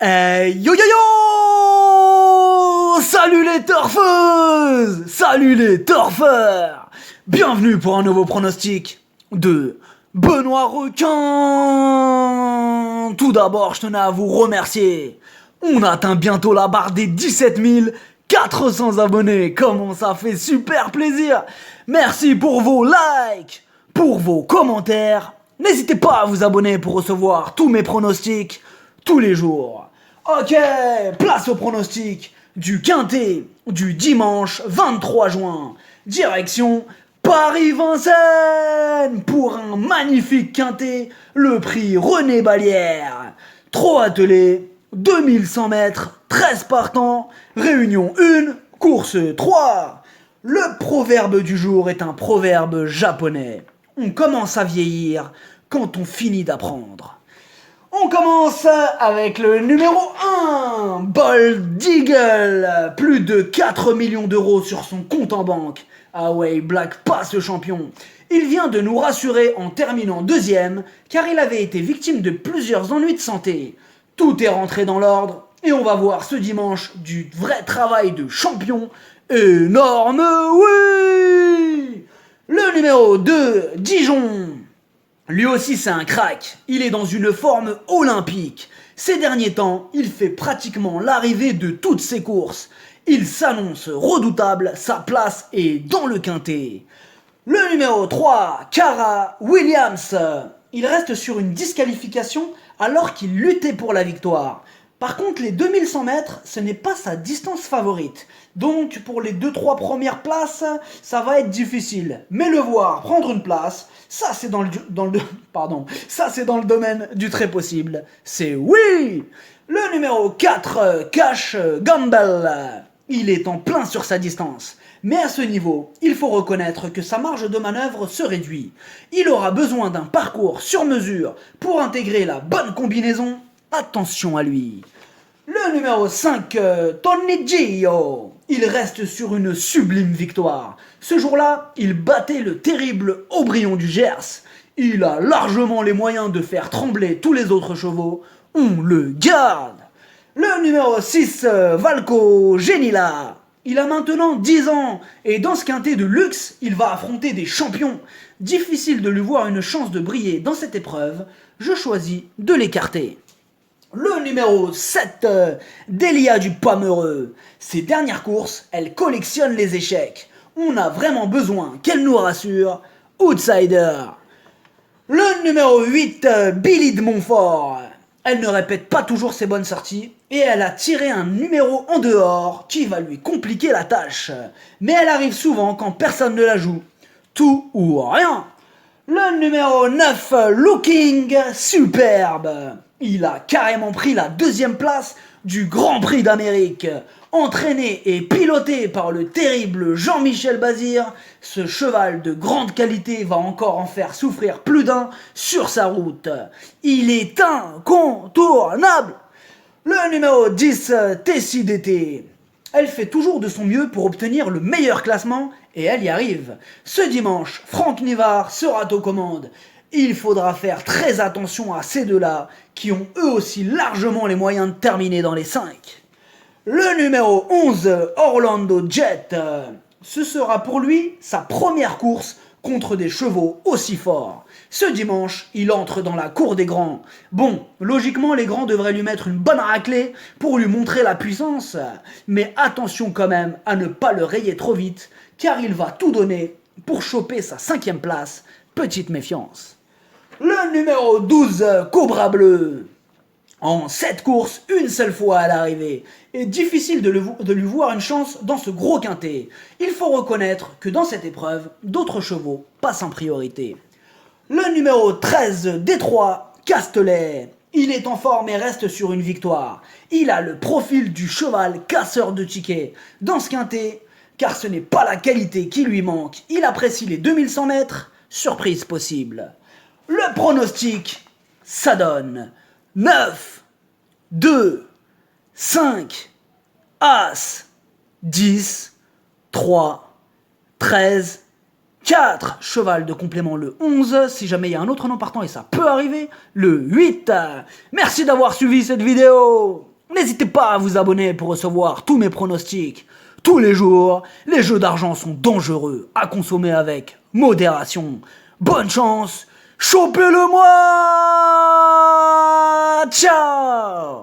Yo yo yo! Salut les torfeuses! Salut les torfeurs! Bienvenue pour un nouveau pronostic de Benoît Requin! Tout d'abord, je tenais à vous remercier. On atteint bientôt la barre des 17 400 abonnés. Comment ça fait super plaisir! Merci pour vos likes, pour vos commentaires. N'hésitez pas à vous abonner pour recevoir tous mes pronostics tous les jours. Ok, place au pronostic du Quintet du dimanche 23 juin. Direction Paris-Vincennes pour un magnifique Quintet, le prix René Balière. 3 attelés, 2100 mètres, 13 partants, réunion 1, course 3. Le proverbe du jour est un proverbe japonais. On commence à vieillir quand on finit d'apprendre. On commence avec le numéro 1, Bold Eagle, plus de 4 millions d'euros sur son compte en banque. Ah ouais, Black passe le champion. Il vient de nous rassurer en terminant deuxième, car il avait été victime de plusieurs ennuis de santé. Tout est rentré dans l'ordre, et on va voir ce dimanche du vrai travail de champion. Énorme oui! Le numéro 2, Dijon. Lui aussi c'est un crack, il est dans une forme olympique. Ces derniers temps, il fait pratiquement l'arrivée de toutes ses courses. Il s'annonce redoutable, sa place est dans le quintet. Le numéro 3, Cara Williams. Il reste sur une disqualification alors qu'il luttait pour la victoire. Par contre, les 2100 mètres, ce n'est pas sa distance favorite. Donc, pour les 2-3 premières places, ça va être difficile. Mais le voir prendre une place, ça c'est dans le domaine du très possible. C'est oui! Le numéro 4, Cash Gamble. Il est en plein sur sa distance. Mais à ce niveau, il faut reconnaître que sa marge de manœuvre se réduit. Il aura besoin d'un parcours sur mesure pour intégrer la bonne combinaison. Attention à lui. Le numéro 5, Tony Gio. Il reste sur une sublime victoire. Ce jour-là, il battait le terrible Aubryon du Gers. Il a largement les moyens de faire trembler tous les autres chevaux. On le garde. Le numéro 6, Valco Genila. Il a maintenant 10 ans et dans ce quintet de luxe, il va affronter des champions. Difficile de lui voir une chance de briller dans cette épreuve. Je choisis de l'écarter. Le numéro 7, Delia du Pomereux. Ses dernières courses, elle collectionne les échecs. On a vraiment besoin qu'elle nous rassure. Outsider. Le numéro 8, Billy de Montfort. Elle ne répète pas toujours ses bonnes sorties et elle a tiré un numéro en dehors qui va lui compliquer la tâche. Mais elle arrive souvent quand personne ne la joue. Tout ou rien. Le numéro 9, Looking Superbe. Il a carrément pris la deuxième place du Grand Prix d'Amérique. Entraîné et piloté par le terrible Jean-Michel Bazir, ce cheval de grande qualité va encore en faire souffrir plus d'un sur sa route. Il est incontournable. Le numéro 10, Tessie d'été. Elle fait toujours de son mieux pour obtenir le meilleur classement et elle y arrive. Ce dimanche, Franck Nivard sera aux commandes. Il faudra faire très attention à ces deux-là qui ont eux aussi largement les moyens de terminer dans les 5. Le numéro 11, Orlando Jet. Ce sera pour lui sa première course contre des chevaux aussi forts. Ce dimanche, il entre dans la cour des grands. Bon, logiquement, les grands devraient lui mettre une bonne raclée pour lui montrer la puissance. Mais attention quand même à ne pas le rayer trop vite, car il va tout donner pour choper sa 5e place. Petite méfiance. Le numéro 12, Cobra Bleu. En 7 courses, une seule fois à l'arrivée. Et difficile de lui voir une chance dans ce gros quintet. Il faut reconnaître que dans cette épreuve, d'autres chevaux passent en priorité. Le numéro 13, Détroit, Castelet. Il est en forme et reste sur une victoire. Il a le profil du cheval casseur de tickets. Dans ce quintet, car ce n'est pas la qualité qui lui manque. Il apprécie les 2100 mètres, surprise possible. Le pronostic, ça donne 9, 2, 5, As, 10, 3, 13, 4. Cheval de complément le 11. Si jamais il y a un autre nom partant et ça peut arriver, le 8. Merci d'avoir suivi cette vidéo. N'hésitez pas à vous abonner pour recevoir tous mes pronostics. Tous les jours, les jeux d'argent sont dangereux, à consommer avec modération. Bonne chance, chopez-le moi! Ciao!